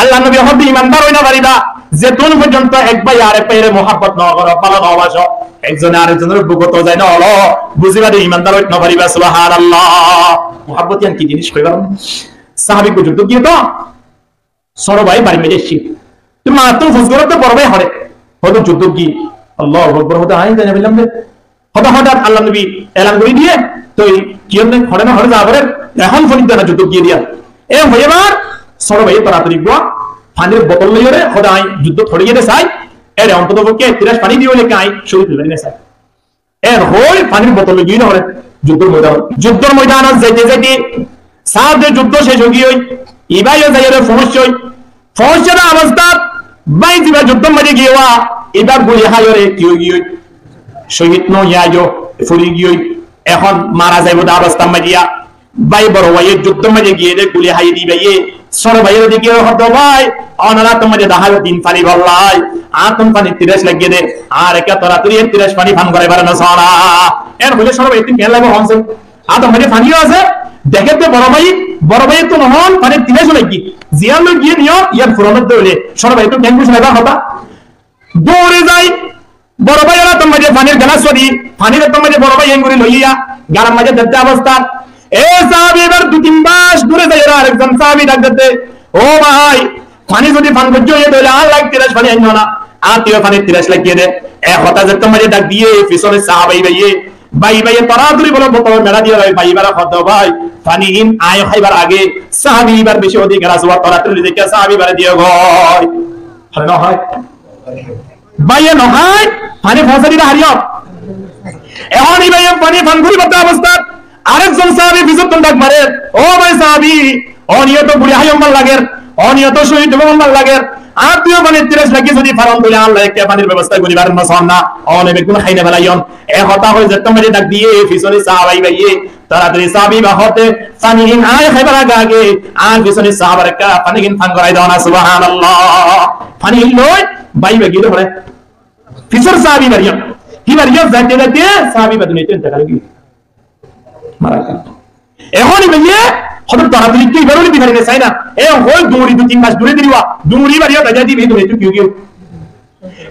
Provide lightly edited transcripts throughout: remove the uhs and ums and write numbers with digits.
আল্লাহ নবী হতে ইমানদার হইনা পারিবা যেতুন পর্যন্ত এক ভাই আরেক ভাইয়ের মহব্বত না করো, ভালো না বাসো, একজনে আরেকজনের বুকত যায় না হলো বুঝিবা দে ইমানদার হইতে না পারিবা। সুবহানাল্লাহ। মহব্বত ইয়ান কি জিনিস কইবা? সাহাবী কো যুদ্ধ কি তো সরো ভাই বাড়ি মেরে এসছি, তুমি মাত্র ফজগরত বড় ভাই হরে হয়তো যুদ্ধ কি আল্লাহু আকবার হতে আইন জানা বললাম যে হঠাৎ আল্লাহ নবী এলান করে দিয়ে তো কি হল হরে না হরে যাবে এখন ফোন দেনা যুদ্ধ গিয়ে দিয়া এ হইবার সরো ভাই তাড়াতাড়ি গো পানির বোতল লইরে রে খোদাই যুদ্ধ থড়িয়ে দে চাই এর অন্তত পক্ষে 30 পানি দিও লে কাই শরীর তুলে নিয়ে চাই এর হই পানির বোতল গিয়ে না হরে যুদ্ধের ময়দান যাইতে সাহাবে যুদ্ধ শেষ হয়ে গিয়ে ইবাইও যাইরে ফহসের অবস্থা বাই দিবা যুদ্ধ মাঝে গিয়েওয়া এবার গুলি হায়রে কি গিয়ে শহীদ নো ইয়াজো ফুরি গিয়ে এখন মারা যাইব দা অবস্থা মাজিয়া ভাই বড় ভাইয়ের যুদ্ধ মাঝে গিয়ে রে গুলি হাই দিবে এ সর ভাইয়ের দিকে হতো ভাই অনারা তোমাদের দাহার দিন পানি বললাই আতম পানি 30 লাগিয়ে দে আর একা তোরা তুই 30 পানি ফান করে পারে না সারা এর হলে সর ভাই তুমি কেন লাগবে হনছে আতম মাঝে পানিও আছে দেখে তো বড় ভাই তো নহন পানি 30 লাগি জিয়ান গিয়ে নিও ইয়ার ফুরনত দইলে সর ভাই তো কেন বুঝ লাগা হতা দৌড়ে যাই বড় ভাইরা তোমাদের পানির গ্লাস সরি পানির তোমাদের বড় ভাই এঙ্গুরি লইয়া গারাম মাঝে দেখতে অবস্থা এ সাহাবী এবার 2-3 মাস দূরে যাইরা আরেকজন সাহাবী ডাকতে ও ভাই পানি যদি পান করছো এ দইলে আর লাগ 30 পানি আইনো না আর তুই পানি 30 লাগিয়ে দে এক কথা যে তোমাদের ডাক দিয়ে পিছনে সাহাবী ভাই তাড়াতাড়ি বলো বোতল মেলা দিয়ে ভাই এবার কত ভাই পানি ইন আয় খাইবার আগে সাহাবী এবার বেশি অধিক গ্লাস ওয়া তাড়াতাড়ি দেখে সাহাবী বারে দিয়ে গয় হয় না হয় ভাই নহয় পানি ফসারিটা হারিও এখন এই ভাই পানি পান করি বতা অবস্থা আরেকজন সাহাবী বিজতন ডাক মারে ও ভাই সাহাবী অনিয়ত বুড়ি হাইম্মাল লাগের অনিয়ত শহীদ মোহাম্মদ লাগের আর তুই মানে 30 লাগি যদি ফারাম বলে আল্লাহ একটা পানির ব্যবস্থা করি পারেন না সন্না অনেক কোন খাইনে ফেলাইন এ কথা হই যে তোমাদের ডাক দিয়ে পিছনে সাহাবী ভাইয়ে তাড়াতাড়ি সাহাবী বা হতে পানি ইন আয় খাইবার আগে আর পিছনে সাহাবার কা পানি ইন ফান করাই দাও না সুবহানাল্লাহ পানি লই ভাই ভাই গিয়ে পড়ে পিছর সাহাবী মারিয়া কি মারিয়া যাইতে সাহাবী বাদনে চিন্তা করে কি মারা গেল এখনই ভাইয়ে হঠাৎ তাড়াতাড়ি কি বেরোলি বিহারি চাই না এ হই দৌড়ি 2-3 মাস দূরে দিবা দৌড়ি মারিয়া দাজা দিবি তুমি একটু কিউ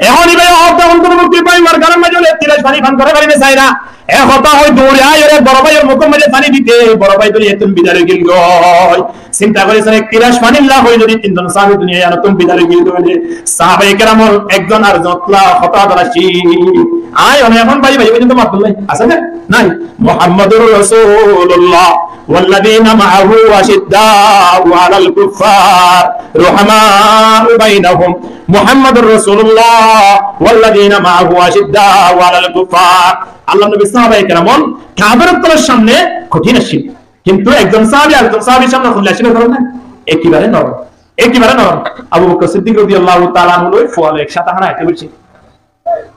এখনই ভাই অবদা অন্তর্ভুক্তি পাই মার গারাম মাঝে 30 পানি ফান করে পারি না চাই না এ কথা হই দৌড়ে আয় রে বড় ভাইয়ের মুখ মাঝে পানি দিতে বড় ভাই তুই এতন বিদারে গিল গয় চিন্তা করে সরে 30 পানি না হই যদি তিনজন সাহাবী দুনিয়ায় আর তুমি বিদারে গিল গয় সাহাবায়ে কেরামর একজন আর যতলা কথা দরাসি আয় অনে এখন ভাই কিন্তু মাতুল নাই আছে না নাই মুহাম্মাদুর রাসূলুল্লাহ والذين معه أشداء على الكفار رحماء بينهم محمد رسول الله والذين معه أشداء على الكفار আল্লাহ নবী সাহাবায়ে কেরাম কাফেরের তলার সামনে কঠিন ছিল কিন্তু একজন সাহাবী আরেকজন সাহাবীর সামনে খুলে ছিল না একেবারে নরম আবু বকর সিদ্দিক রাদিয়াল্লাহু তাআলা আনহু ফুয়ালে একসাথে হানা আইতে বলছি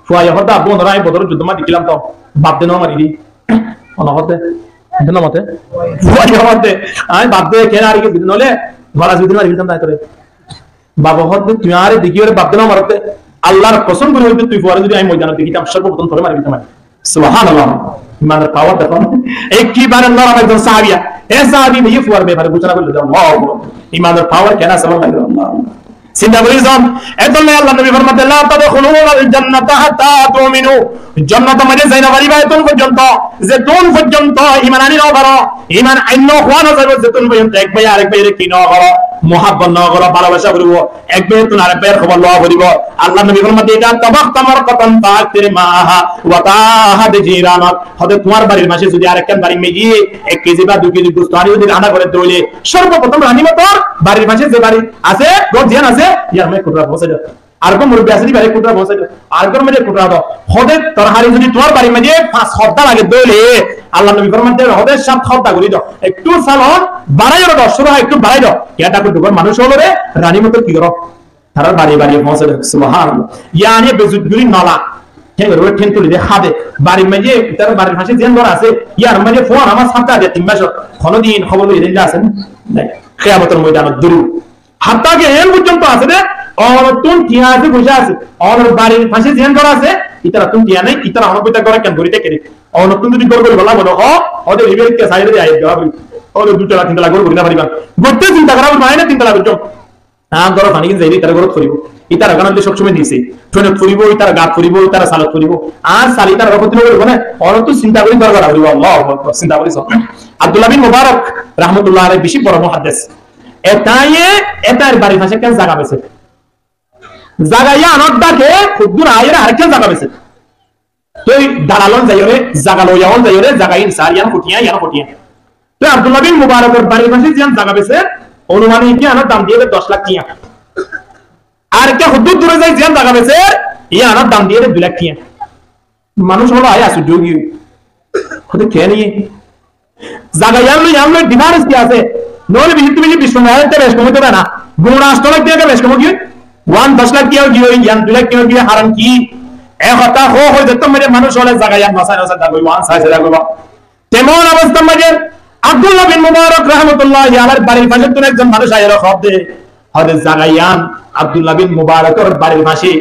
ফুয়ায় হদা বন্ধরাই বদর যুদ্ধ মা দিলাম তো বাপ দেন মারি দি অনহতে দেন মতে ফুয়ায় হদে আই বাপ দে কেন আর কি দিন হলে গলাস দিন মারি দিতাম তাই করে বাবা হদে তুই আরে দেখিও রে বাপ দেন মারতে আল্লাহর কসম করে হইতে তুই ফুয়ারে যদি আমি ময়দানে দেখিতাম সর্বপ্রথম ধরে মারি দিতাম সুবহানাল্লাহ ইমানের পাওয়ার দেখুন একবারে নরম একজন সাহাবিয়া এ সাহাবী ভাই ফুয়ার ব্যাপারে ঘোষণা করলো আল্লাহ ইমানের পাওয়ার কেন সাল্লাল্লাহু চিন্তা করিছম এতলে আল্লাহ নবী ফরমাতে লা তাদখুলুল জান্নাতা হাত্তা তুমিনু জান্নাত মধ্যে যাইনা পারিবা এতন পর্যন্ত যে কোন পর্যন্ত ঈমান আনি নাও করো ঈমান আইন হওয়া যাবে যে কোন পর্যন্ত এক ভাই আরেক ভাইরে কি নাও করো মুহাব্বত নাও করো ভালোবাসা করব এক ভাই তো আরেক ভাইয়ের খবর লওয়া করিব আল্লাহ নবী ফরমাতে এটা তাবাক তামার কতন তাকতির মাহা ওয়া তাহাদ জিরানাত হতে তোমার বাড়ির মাসে যদি আরেকখান বাড়ি মেজি 1 কেজি বা 2 কেজি গোশত আনি যদি রান্না করে দইলে সর্বপ্রথম রানীমতর বাড়ির মাসে যে বাড়ি আছে রোজিয়ান আছে ইয়ার মে কুটরা বসে দাও আর কোন মুরব্বি আছে বাড়ি কুটরা বসে দাও আর কোন মে কুটরা দাও হদে তরহারি যদি তোমার বাড়ি মাঝে 5 সপ্তাহ লাগে দইলে আল্লাহ নবী ফরমাতে হদে 7 সপ্তাহ করি দাও একটু সালন বাড়াইও দাও শুরু হয় একটু বাড়াই দাও এটা কো দুবার মানুষ হলো রে রানীমতর কি করো তার বাড়ি বসে দাও সুবহানাল্লাহ ইয়ানি বেজুদুরি নলা কেন রোড ঠেন তুলি দে খাবে বাড়ি মাঝে তার বাড়ির পাশে জেন ঘর আছে ইয়ার মাঝে ফোন আমার সপ্তাহ দিয়ে 3 মাস কোনদিন খবর লই দেন আছে না কিয়ামতের ময়দানে দূর হাত্তাকে এর পর্যন্ত আছে রে আর তুন টিয়া আছে বসে আছে আর বাড়ির পাশে জেন ঘর আছে ইতারা তুন টিয়া নাই ইতারা অনবইতা করে কেন ধরিতে কেরে আর তুন যদি গড় গড় বলা বলো ওদের রিবেলকে সাইডে আই দেওয়া ওর দুটো তিনটা গড় গড় না পারিবা গড়তে চিন্তা করা মানে তিনটা লাগবে ধরো পানি কিন্তু যাইবে তারা ঘরত করিব ইতার গানলে সবসময় দিছে ট্রেনত করিব ইতার গাত করিব ইতার সালাত করিব আর সালি তার রকতিন করিব না অনন্ত চিন্তা করি দরকার হইব আল্লাহু আকবার চিন্তা করি আব্দুল্লাহ বিন মুবারক রাহমাতুল্লাহ আলাইহি বেশি বড় মুহাদ্দিস এটার বাড়ির পাশে কেন জায়গা পেয়েছে জায়গায় আনত ডাকে খুদ্দুর আয়ের আরেকটা জায়গা পেয়েছে তো দাঁড়ালন যাইরে জায়গা লইয়াও যাইরে জায়গা ইনসার ইয়ান ফুটিয়া তো আব্দুল্লাহ বিন মুবারকের বাড়ির পাশে যে জায়গা পেয়েছে অনুমানিক কি আনত দাম দিয়ে 10 লাখ টাকা আর কে হুদুদ দূরে যাই জিয়ান জায়গা পেয়েছে আনত দাম দিয়ে 2 লাখ টাকা মানুষ হলো আয় আসু যোগী ওদের কে নিয়ে জায়গা ইয়ান ডিফারেন্স কি আছে নলে বিহিত বিশ্ব মেয়াদতে বেশ কমতে না গুণ 8 লাখ টাকা বেশ কম কি 10 লাখ টাকা কি হই ইয়ান 2 লাখ টাকা কি হারাম কি এক কথা হয়ে যেত মেরে মানুষ হলে জায়গা ইয়ান মাসায় দাগই ওয়ান সাইজে দাগই তেমন অবস্থা মাঝে আব্দুল্লাহ বিন মুবারক রাহমাতুল্লাহি আলাইহির বাড়ির পাশে তো একজন মানুষ আইলো শব্দে হদে জাগায়ান আব্দুল্লাহ বিন মুবারকের বাড়ির পাশে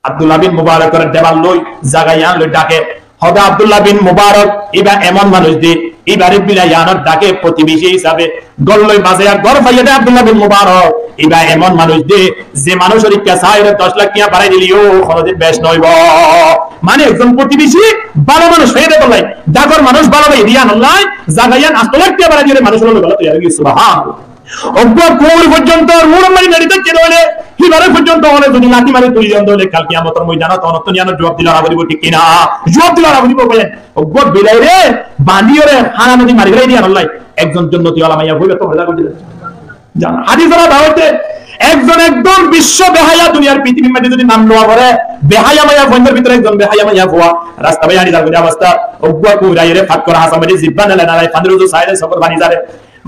আব্দুল্লাহ বিন মুবারকের দেওয়াল লই জাগায়ান লই ডাকে হদে আব্দুল্লাহ বিন মুবারক এবা এমন মানুষ দি এবারে বিলায়ানোর ডাকে প্রতিবেশী হিসাবে গল্লই মাঝে আর গড় ফাইয়া দেয় আব্দুল্লাহ বিন মুবারক এবা এমন মানুষ দি যে মানুষের ইচ্ছা চাইরে 10 লাখ টাকা বাড়াই দিলিও খরচে বেশ নইব মানে একজন প্রতিবেশী ভালো মানুষ হয়ে দেয় বলাই ডাকর মানুষ ভালো ভাই রিয়ান আল্লাহ জাগায়ান 8 লাখ টাকা বাড়াই দিলে মানুষ হলো গলত হয়ে গেছে সুবহানাল্লাহ অজ্ঞ কোর পর্যন্ত মুরমানি নড়িতে কে দলে হিবারে পর্যন্ত হলে যদি লাঠি মারে তুই জন দলে কাল কিয়ামতের ময়দানে তো অনন্ত নিয়ানো জবাব দিলা বলিব ঠিক কিনা জবাব দিলা বলিব বলেন অজ্ঞ বিলাই রে বাঁধিওরে হানা নদী মারি গলাই দিয়া আল্লাহ একজন জান্নাতি ওয়ালা মাইয়া হইবে তো হযা করে জানা হাদিসরা দাওয়াতে একজন একদম বিশ্ব বেহায়া দুনিয়ার পৃথিবীর মধ্যে যদি নাম নেওয়া করে বেহায়া মাইয়া বন্ধের ভিতরে একজন বেহায়া মাইয়া হওয়া রাস্তা বাইরে দাঁড়িয়ে অবস্থা অজ্ঞ কুরাইরে ফাট করা হাসামারি জিব্বান নালাই ফান্দিরুজু সাইলে সকল বানি যারে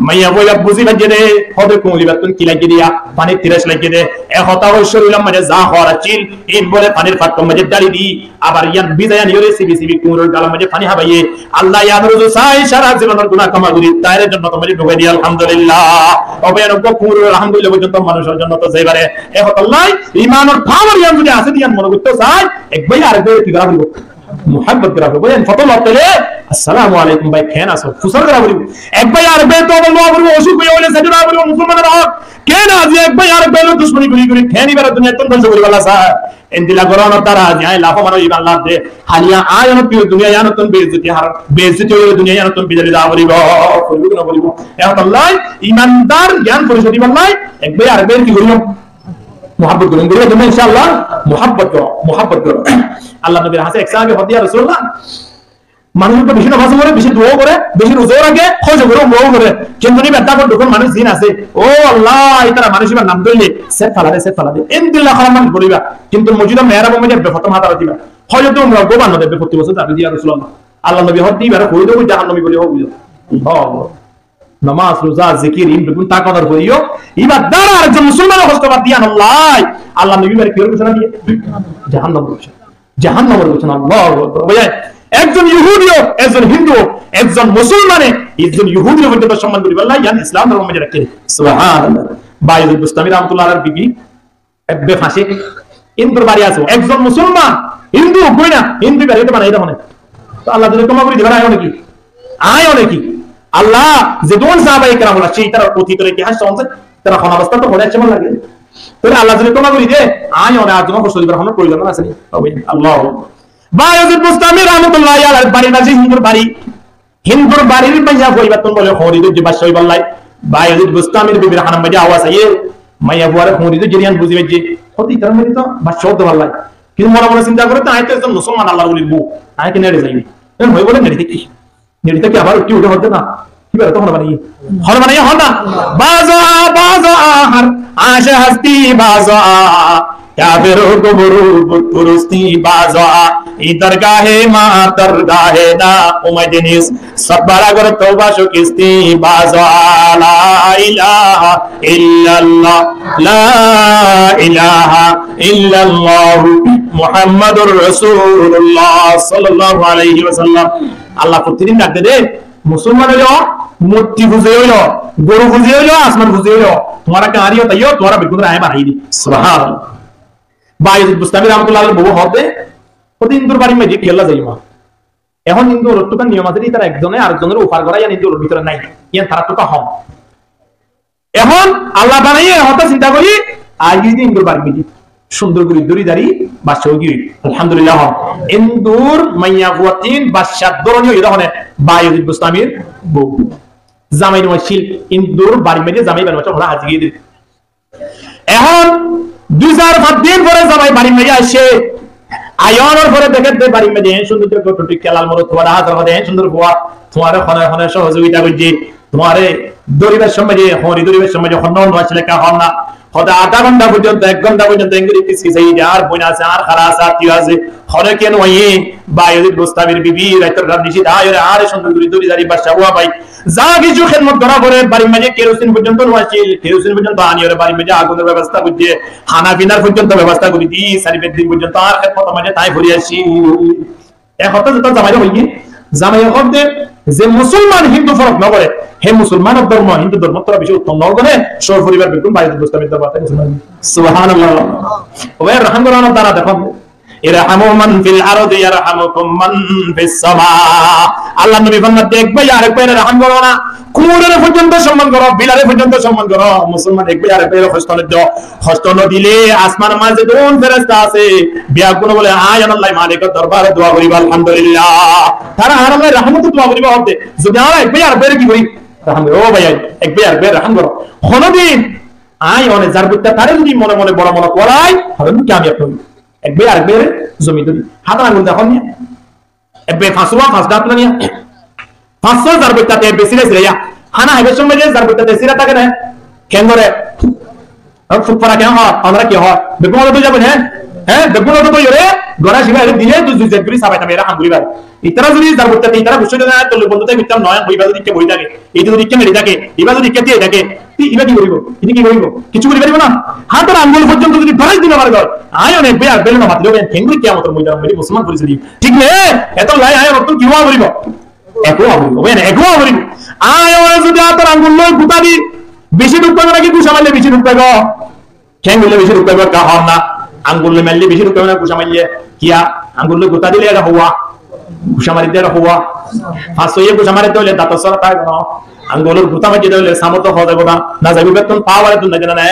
মাইয়া বইয়া বুঝি বাজে রে হবে কোমলি বাতুন কি লাগিয়ে দিয়া পানি তিরাস লাগিয়ে দে এ হতা ওই শরীরের মাঝে যা হওয়ার চিল ইন বলে পানির ফাটক মাঝে ডালি দি আবার ইয়ান বিদায়ান ইরে সিবি কুমরুল গালা মাঝে পানি হাবাইয়ে আল্লাহ ইয়া রুজু সাই সারা জীবনের গুনাহ ক্ষমা করি তাইরে জন্য তোমারে ঢুকাই দি আলহামদুলিল্লাহ অবয়ান কুমরুল আলহামদুলিল্লাহ পর্যন্ত মানুষের জন্য তো যাইবারে এ হতা আল্লাহ ঈমানের পাওয়ার ইয়ান যদি আছে দিয়ান মনে করতে চাই একবার আরেকবার কি করা হইব মুহাব্বত করা হইব বলেন ফটো লপলে আসসালামু আলাইকুম ভাই কেন আছো ফুসল করা হইব একবার আরেকবার তো বলবো বলবো অসুখ হয়ে হলে সেটা বলবো মুসলমানের হক কেন আজ একবার আরেকবার দুশমনি করি খেনি বেরা দুনিয়া তো ধ্বংস করি বলা স্যার এন্দিলা গরানো তারা যায় লাভ মানো ইবান লাভ দে হালিয়া আয়ন পিও দুনিয়া জানো তুমি বেইজ্জতি হার বেইজ্জতি হয়ে দুনিয়া জানো তুমি বিদারি দাও বলিব কইব না বলিব এখন আল্লাহ ইমানদার জ্ঞান পরিশোধ বললাই একবার আরেকবার কি করিব মুহাব্বত করুন বলিব তুমি ইনশাআল্লাহ মুহাব্বত করো আল্লাহ নবীর হাতে এক সাহাবী হদিয়া রাসূলুল্লাহ মানুষ তো বেশি নামাজ পড়ে বেশি দোয়া করে বেশি রোজা রাখে খরচ করে মোহ করে কিন্তু নি বেটা কোন দোকান মানুষ দিন আছে ও আল্লাহ ইতারা মানুষ ইবার নাম ধরলে সেট ফালা দে ইনদিল্লাহ খারামান বলিবা কিন্তু মসজিদে মেহরাব মধ্যে বেফতম হাত রাখিবা হয়তো তোমরা গোবান নদে প্রতি বছর দাবি দিয়া রাসূলুল্লাহ আল্লাহ নবী হদি বেরা কই দেব জাহান্নামী বলি হোক আল্লাহ নামাজ রোজা জিকির ইন বেগুন তাকদার করিও ইবার দ্বারা একজন মুসলমানের হস্তবাদ দিয়ান আল্লাহ নবী বের কি ঘোষণা দিয়ে জাহান্নামের ঘোষণা আল্লাহু আকবার একজন ইহুদিও একজন হিন্দু একজন মুসলমানে একজন ইহুদির পর্যন্ত সম্মান করি আল্লাহ ইয়ান ইসলাম ধর্ম মধ্যে রাখে সুবহানাল্লাহ বাইজুল বুস্তামি রাহমাতুল্লাহ আলাইহি বিবি এববে ফাঁসে ইন্দুর বাড়ি আছে একজন মুসলমান হিন্দু কই না হিন্দু বাড়ি তো বানাই দাও না তো আল্লাহ যদি তোমাকে বলি দিবা আয় নাকি আল্লাহ যে দোন সাহাবায়ে কেরাম হলো সেই তার অতীতের ইতিহাস শুনছে তারা কোন অবস্থা তো মনে কেমন লাগে তাহলে আল্লাহ যদি তোমাকে বলি দে আয় ওরে আজমা কষ্ট দিবার কোনো প্রয়োজন আছে নি আল্লাহ বায়াজিদ বুস্তামি রাহমাতুল্লাহি আলাইহি বাড়ি নাজি হিন্দুর বাড়ির মাইয়া পরিবর্তন বলে খরিদ যে বাদশাহী বললাই বায়াজিদ বুস্তামির বিবির হানাম মাঝে আওয়াজ আইয়ে মাইয়া বুয়ারে খরিদ জেরিয়ান বুঝিবে যে হতি তার মানে তো বাদশাহ তো বললাই কিন্তু মনে মনে চিন্তা করে তো আইতে একজন মুসলমান আল্লাহর বলি বউ আই কি নেড়ে যাইনি এর হই বলে নেড়ে কি আবার উঠে হতে না কি বের তো হল বানাই হতা বাজা হার আশা হাসতি বাজা কাফেরো কবরু পুরুস্তি বাজা ইদরগাহে মা দরগাহে না উমাইদিনিস সবরা গর তওবা শুকিস্তি বাজা লা ইলাহা ইল্লাল্লাহ মুহাম্মাদুর রাসূলুল্লাহ সাল্লাল্লাহু আলাইহি ওয়াসাল্লাম আল্লাহ প্রতিদিন ডাকতে দে মুসলমান হইলো মূর্তি খুঁজে হইলো গরু খুঁজে হইলো আসমান খুঁজে হইলো তোমারা কারিও তাইও তোরা বিকুদরা আয় বানাই দি সুবহানাল্লাহ বায়াজিদ বুস্তামি রাহমাতুল্লাহ আলাইহি বউ হবে প্রতিদিন তোর বাড়ি মধ্যে কি আল্লাহ যাইমা এখন কিন্তু রট্টুকার নিয়ম আছে তারা একজনে আরেকজনের উপহার করা জানি ওর ভিতরে নাই ইয়ান তারা তো হম এখন আল্লাহ বানাইয়ে হতা চিন্তা করি আজ দিন বাড়ি মিজি সুন্দর করে দড়ি দাঁড়ি বাচ্চা কি আলহামদুলিল্লাহ ইন্দুর মাইয়া গুয়াতিন বাচ্চা দরনীয় ইরাহনে বায়ুদ বুস্তামির বউ জামাই নশিল ইন্দুর বাড়ি মেজে জামাই বানাচ্ছ ওরা হাজি গিয়ে দিল এখন 2005 দিন পরে জামাই বাড়ি মেজে আসে আয়নের পরে দেখে বাড়ি মেজে সুন্দর করে খেলাল মতো তোমার হাত রাখা দেয় সুন্দর গোয়া তোমার খনে খনে সহযোগিতা করছে তোমার দরিবের সময় যে হরি দরিবের সময় যখন নন আসলে কা হন না হতে আধা ঘন্টা পর্যন্ত 1 ঘন্টা পর্যন্ত ইংরেজি কিসকি সেই আর বইনা আছে আর খালাস আর কি আছে হরে কেন ওই বায়ুদ গোস্তাবির বিবি রাতের রাত নিশি দায়রে আর সুন্দর করে দড়ি দাঁড়ি বাসা হুয়া ভাই যা কিছু খেদমত করা পরে বাড়ি মাঝে কেরোসিন পর্যন্ত নয়াছিল কেরোসিন পর্যন্ত আনিয়রে বাড়ি মাঝে আগুনের ব্যবস্থা করছে খানা পিনার পর্যন্ত ব্যবস্থা করে দি সারিবের দিন পর্যন্ত আর খেদমত মাঝে তাই ভরে আসি এক হতে যেটা জামাই হইনি জামাই হতে যে মুসলমান হিন্দু ফরক না করে হে মুসলমান ধর্ম হিন্দু ধর্ম তোরা বেশি উত্তম নও করে সর পরিবার বিলকুল বাইরে বুঝতে পারতে মুসলমান সুবহানাল্লাহ ওয়া রাহমাতুল্লাহ তাআলা দেখুন ইরহামু মান ফিল আরদি ইয়ারহামুকুম মান ফিস সামা আল্লাহ নবী ফরমাতে এক ভাই আরেক ভাইয়ের রহম করো না কুমুরের পর্যন্ত সম্মান করো বিলারে পর্যন্ত সম্মান করো মুসলমান এক ভাই আরেক ভাইয়ের হস্তন দাও হস্তন দিলে আসমান মাঝে দুন ফেরেশতা আছে বিয়া কোন বলে আয় আল্লাহ মালিকের দরবারে দোয়া করি আলহামদুলিল্লাহ তারা আল্লাহর রহমত দোয়া করিবা হবে যদি আমরা এক ভাই আরেক ভাইয়ের কি করি রহম ও ভাই এক ভাই আরেক ভাইয়ের রহম করো কোনদিন আয় অনেক যার বুদ্ধা তারে যদি মনে মনে বড় মনে করাই হবে কি আমি আপনি এক ভাই আরেক ভাইয়ের জমি ধরি হাত আঙুল দেখুন এক ভাই ফাঁসুয়া ফাঁস দাঁত নিয়ে 500 যার বুদ্ধা বেশি রেসে হানা হেবের সময় যে যার বুদ্ধা দেশিরা থাকে না কেন করে ফুক পড়া কেন হয় আমরা কি হয় বেগুন তো যাবেন হ্যাঁ বেগুন তো ইরে গড়া শিবা দিলে তো জুজে গুলি সাবাইতা মেরা হাঙ্গুলি ভাই ইতারা যদি যার বুদ্ধা ইতারা বুঝতে না তো বন্ধুতে মিটাম নয় বইবা যদি কে বই থাকে এই যদি কে মেরে থাকে এবা যদি কে দিয়ে থাকে তুই ইবা কি করিব তিনি কি করিব কিছু করি পারিব না হাতের আঙ্গুল পর্যন্ত যদি ধরাই দিন আমার ঘর আয় অনেক বেয়ার বেল না মাতলে ফেঙ্গুলি কি আমতর মইলা মেরি মুসলমান পরিস্থিতি ঠিক নে এত লাই আয় রক্ত কি হওয়া করিব একো করিব ওই না একো করিব আয় ওরে যদি হাতের আঙ্গুল লই গুতা দি বেশি দুঃখ করে নাকি কুশা মারলে বেশি দুঃখ পাইব ফেঙ্গুলে বেশি দুঃখ পাইব কা হন না আঙ্গুল মারলে বেশি দুঃখ পাইব না কুশা মারলে কিয়া আঙ্গুল গুতা দিলে এটা হওয়া কুশা মারি দিলে হওয়া ফাঁসো ইয়ে কুশা মারি দিলে দাঁত সরা তাই না আঙ্গুলের গুতা মারি দিলে সামর্থ্য হওয়া যাবে না না যাবে বেতন পাওয়ারে তুমি জানা না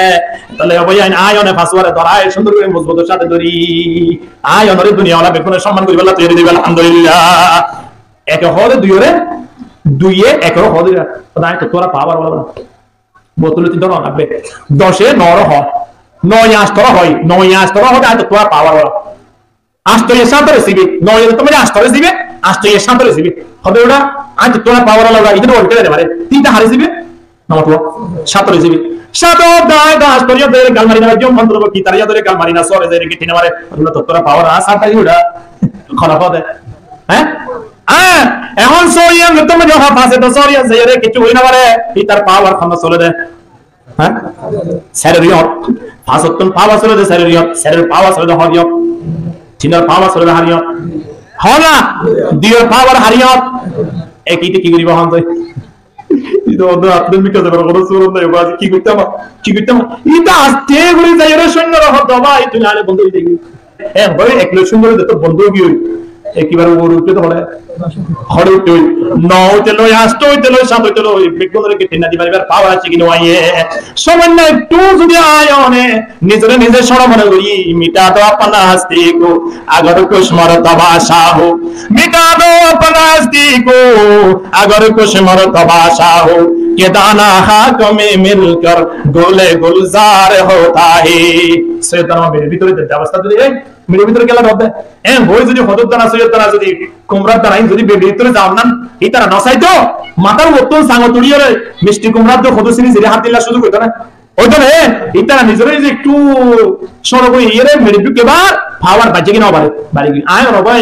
তাহলে ওই আয় অনে ফাঁসোয়ারে ধরায় সুন্দর করে মজবুতের সাথে ধরি আয় অনরে দুনিয়া ওলা বেকুনের সম্মান করি বলা তৈরি দিবে আলহামদুলিল্লাহ একে হরে দুইয়ে একেরও হরে তাই তো তোরা পাওয়ার বলা না বোতলে তিন ধরো লাগবে 10-এ 9 হয় 9 8 হয় 9 8 হয় তাই তো তোরা পাওয়ার বলা 8 7 রেসিবি 9 তুমি 8 রেসিবি 8 7 রেসিবি হবে ওটা আজ তোরা পাওয়ার লাগা এটা বলতে দেবে পারে তিনটা হারে দিবে না তো 7 রেসিবি 7 দায় দাস তোরিয়া ধরে গালমারি না জম মন্ত্র কি তারিয়া ধরে গালমারি না সরে যায় কি তিনে মারে তো তোরা পাওয়ার আ 7 ওটা খারাপ হবে হ্যাঁ এখন সরিয়া তুমি যখন ফাঁসে তো সরিয়া যাইরে কিছু হই না পারে তার পাওয়ার খানা চলে দেয় হ্যাঁ শরীরিয়ত ফাঁসতন পাওয়ার চলে দেয় শরীরিয়ত শরীরের পাওয়ার চলে দেয় হরিয়ত চিনার পাওয়ার চলে দেয় হারিয়ত হনা দিওর পাওয়ার হারিয়ত একইতে কি করিব হন তুই ইতো অন্য আপনি বিকাশ করে কোনো সুরন নাই বাজ কি করতাম ইটা আস্তে করে যাইরে সৈন্য রহ দবা ইতো নালে বন্ধ হই যাই ভাই একলো সুন্দর তো বন্ধ কি হই একবার ওর উঠতে তো হলে হড়ে উঠতে হই নয়তে লই আসতে হইতে লই সাত হইতে লই বিজ্ঞানের কি তিন দিবার পাওয়ার আছে কি নয় সামান্য একটু যদি আয়নে নিজে সরম মনে করি মিটা তো আপনা হস্তি কো আগর কুশমর তবাশা হো মিটা দো আপনা হস্তি কো আগর কুশমর তবাশা হো के दाना हाथों में मिलकर गोले गुलजार होता है শয়তান মেরে ভিতরে অবস্থা যদি মেরে ভিতরে গেলা হবে হই যদি হদর দানা শয়তান যদি কুমড়ার দানা যদি ভিতরে যাও না এই তারা নসাই তো মাথার মতো সাঙ্গ তুড়িয়ে মিষ্টি কুমড়ার তো হদর সিরি জিরে হাত দিলা শুরু করতে না ওইটা রে এই তারা নিজেরই যে একটু সরো করে ইয়ে মেরে ভিতরে বার পাওয়ার বাজে কিনা বাড়ি আয় হবে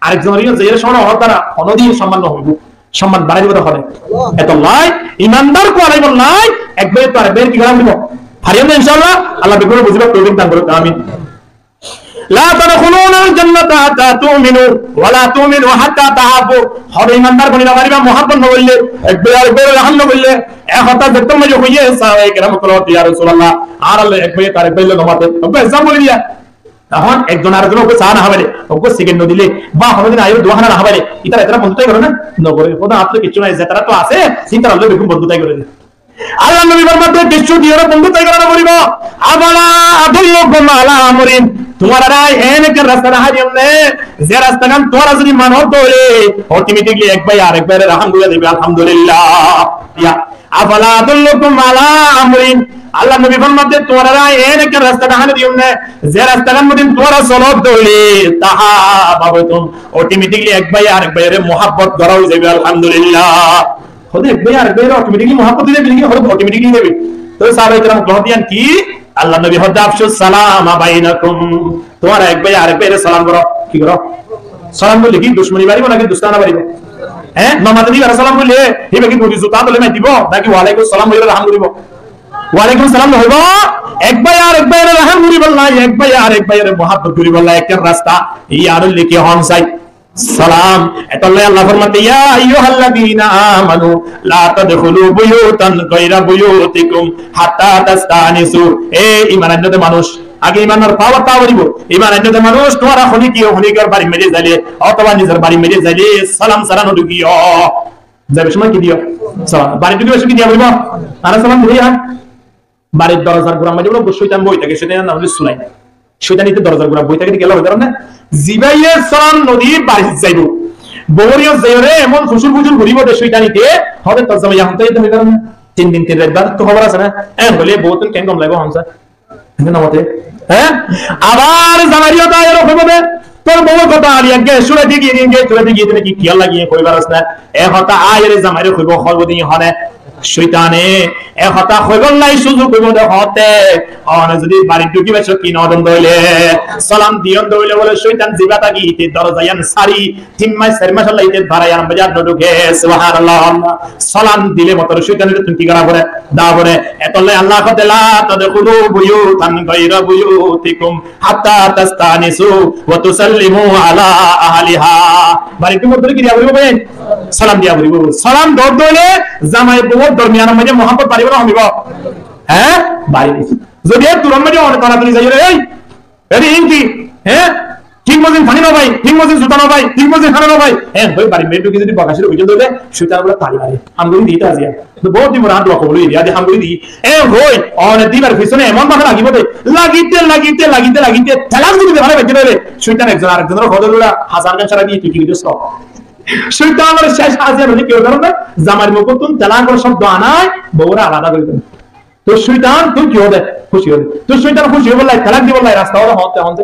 আরেকজনের যে সরো হওয়ার দ্বারা অনধিক সম্মান হবে সম্মান বাড়াই দিতে হবে এত লাই ইমানদার কো আলাই বলাই একবার তো আরেকবার কি করাম দিব হারিয়াম ইনশাআল্লাহ আল্লাহ বিপুল বুঝিবা তৌফিক দান করুন আমিন লা তাদখুলুনা আল জান্নাতা হাত্তা তুমিনু ওয়া লা তুমিনু হাত্তা তাহাব্বু হবে ইমানদার বনিরা মারিবা মুহাব্বত বললে একবার রহম বললে এক হতা দেখতে মজা হইয়ে সাহাবায়ে কেরাম কলো ইয়া রাসূলুল্লাহ আর আল্লাহ একবার তার একবার নমাতে ওকে এক্সাম বলি দিয়া তখন একজন আরেকজন ওকে চা না হবে ওকে সেকেন্ড দিলে বা হরদিন আয়ু দোহানা না হবে এটা বন্ধুটাই করে না নগরে খোদা আপনি কিছু নাই যে তারা তো আছে সেই তারা লোক বেগুন বন্ধুটাই করে আল্লাহ নবী ফরমাতে কিছু দিয়ে বন্ধু তাই করা বলিব আবালা আদুল্লুকুম আলা আমরিন তোমারা রাই এনেক রাস্তা হারিয়ম নে যে রাস্তা গান তোরা যদি মানো তোরে অটোমেটিক্যালি এক ভাই আরেক ভাইয়ের রাহাম করে দিবে আলহামদুলিল্লাহ ইয়া আবালা আদুল্লুকুম আলা আমরিন আল্লাহ নবী ফরমাতে তোরা রাই এনেক রাস্তা হারিয়ম নে যে রাস্তা গান মদিন তোরা চলো তোরে তাহা বাবতুম অটোমেটিক্যালি এক ভাই আরেক ভাইয়ের মোহাব্বত করা হয়ে যাবে আলহামদুলিল্লাহ খুদে এক ভাই আরেক ভাইয়ের অটোমেটিক্যালি মোহাব্বত দিবে কি হবে অটোমেটিক্যালি দেবে তো সাহাবায়ে কেরাম গ্রহণ কি আল্লাহ নবী হদা আফসুস সালাম বাইনাকুম তোমরা এক ভাই আরেক ভাইয়ের সালাম করো কি করো সালাম বলে কি দুশমনি বাড়িব নাকি দুস্তানা বাড়িব হ্যাঁ মামাতে দিবা সালাম বলে হিবে কি বুঝি জুতা বলে মাই দিব নাকি ওয়ালাইকুম সালাম বলে রাহাম করিব ওয়ালাইকুম সালাম হইব এক ভাই আরেক ভাইয়ের রাহাম করিব না এক ভাই আরেক ভাইয়ের মোহাব্বত করিব না একটা রাস্তা এই আর লিখে হন চাই সালাম এতলে আল্লাহ ফরমাতে ইয়া আইয়ুহাল্লাযীনা আমানু লা তাদখুলু বুয়ুতান গায়রা বুয়ুতিকুম হাত্তা তাস্তানিসু এ ঈমানদার মানুষ আগে ঈমানের পাওয়ারটা বলিব ঈমানদার মানুষ তোমরা হলি কি হলিকার বাড়ি মেরে যাইলে অথবা নিজের বাড়ি মেরে যাইলে সালাম সারানো ঢুকিও যাবে সময় কি দিও সালাম বাড়ি ঢুকিও কি দিয়া বলিব আর সালাম দিয়া বাড়ির দরজার গোড়া মাঝে বলো শয়তান বই থাকে সেটা নাম হলো সুলাই শয়তানিতে দরজার গোড়া বই থাকে গেল হইতার না জিবাইয়ে সালাম নদীর বাড়ি যাইব বড়িও যাইরে এমন ফুসুল ফুসুল ঘুরিব দে শয়তানিতে হবে তরজমা ইয়া হইতে হইতার না 3 দিন 3 রাত বাদ তো খবর আছে না এন বলে বহুতন কেন কম লাগো হামসা না মতে হ্যাঁ আবার জামারিও দায়ের হবে তোর বউ কথা আলিয়া গে শুনে দিগি গে শুনে দিগি তুমি কি খেয়াল লাগিয়ে কইবার আছে না এ হতা আয়েরে জামারি কইব খলবদি হনে শয়তানে এ হতা কইবল নাই সুযোগ কইব দে হতে অন যদি বাড়ি ঢুকি বেশ কি নদন দইলে সালাম দিয়ন দইলে বলে শয়তান জিবাতা কি তে দরজায়ান সারি তিনমাই সারমাশ আল্লাহ ইতে বারায়ান বাজার ঢুকে সুবহানাল্লাহ সালাম দিলে মতর শয়তানের তুমি কি করা করে দা করে এতলে আল্লাহ কতলা তাদখুলু বুয়ুতান গায়রা বুয়ুতিকুম হাত্তা তাস্তানিসু ওয়া তুসাল্লিমু আলা আহলিহা বাড়ি ঢুকে মতর কি দিয়া বলবো ভাই সালাম দিয়া বলবো সালাম দইলে জামাই বউ দরমিয়ান মধ্যে মোহাম্মত বাড়িব না হইব হ্যাঁ বাড়ি যদি তুরন মধ্যে অনেক তাড়াতাড়ি যাই রে এই এরি ইনকি হ্যাঁ ঠিক মজিন পানি না ভাই ঠিক মজিন সুতা না ভাই ঠিক মজিন খানা না ভাই হ্যাঁ ভাই বাড়ি মেয়ে ঢুকে যদি বকাশির হইতে দেবে সুতার বলে তালি মারে আমগুলি দিতে আজিয়া তো বহুত দিন রাত লক্ষ্য বলি দিয়া আমগুলি দি এ হই অনেক দিবার পিছনে এমন ভাবে লাগিব দে লাগিতে ঠেলান যদি ভালো বেঁচে দেবে সুতার একজন আরেকজনের খদরগুলা হাজার গান ছাড়া দিয়ে ঠিকই দিতে সব শয়তানের শেষ হাজির হলে কেউ কারণ জামার মুকুতুন তেলান করে শব্দ আনায় বউরা আলাদা করে দেন তো শয়তান তুই কি হবে খুশি হবে তো শয়তান খুশি হবে লাই তালাক দিব লাই রাস্তা ওরা হতে হতে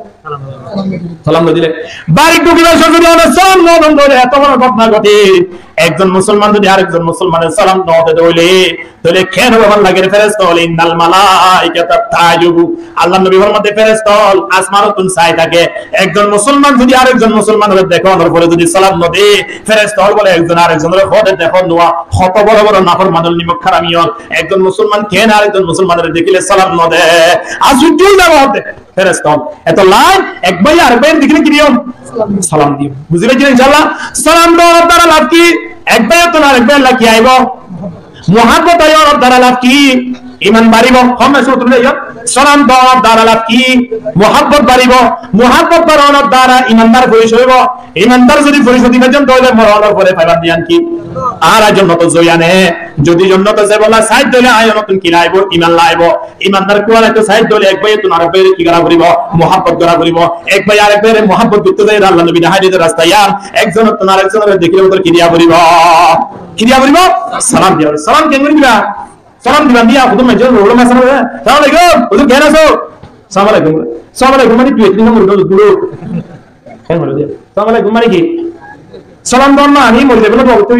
সালাম দিলে বাড়ি ঢুকিবার যদি আমরা সালাম না বন্ধ করে এত বড় ঘটনা ঘটে একজন মুসলমান যদি আরেকজন মুসলমানের সালাম না দিতে হইলে তাহলে কেন আমার লাগে ফেরেশতা হল ইন্নাল মালাইকাতা তাজুবু আল্লাহ নবী ফরমাতে ফেরেশতা হল আসমানুতুন সাই থাকে একজন মুসলমান যদি আরেকজন মুসলমানের দেখো ওর পরে যদি সালাম না দেয় ফেরেশতা হল বলে একজন আরেকজনের খোদে দেখো নোয়া কত বড় বড় নাফরমানুল নিমক খারামি হল একজন মুসলমান কেন আরেকজন মুসলমানের দেখিলে সালাম না দেয় আজুজুল যাব হতে ফেরেশতা হল এত লাই এক ভাই আর ভাই দেখিলে কি দিও সালাম দিও বুঝিবে কি ইনশাআল্লাহ সালাম দেওয়ার দ্বারা লাভ কি এক ভাই তো আরেক ভাই লাভ কি আইব মোহাব্বত আইওর দ্বারা লাভ কি ঈমান বাড়িব কম না শুনতে যাও সালাম দেওয়ার দ্বারা লাভ কি মোহাব্বত বাড়িব মোহাব্বত বাড়ানোর দ্বারা ঈমানদার পরিচয় হইব ঈমানদার যদি পরিচয় দিবেন তাহলে মরণের পরে পাইবার দিয়ান কি আর জন্নত জয়ানে যদি জন্নত যে বলা সাইড দলে আয় নতুন কি লাইব ঈমান লাইব ঈমানদার কোয়ালে তো সাইড দলে এক ভাই তুমি আরেক ভাই কি করা করিব মোহাব্বত করা করিব এক ভাই আরেক ভাইয়ের মোহাব্বত করতে যায় আল্লাহ নবী হাদিসের রাস্তায় ইয়ার একজন তো আরেকজনের দেখিলে ওদের কি দিয়া করিব সালাম দিয়া সালাম কেন করিবা সালাম দিবা দিয়া হুজুর মেজর রোল মাসান সালাম আলাইকুম হুজুর কেন আছো সালাম আলাইকুম মানে তুই একদিন মরে গেল গুরু কেন মরে দিয়া সালাম আলাইকুম মানে কি সালাম দাও না আমি মরে যাব না তো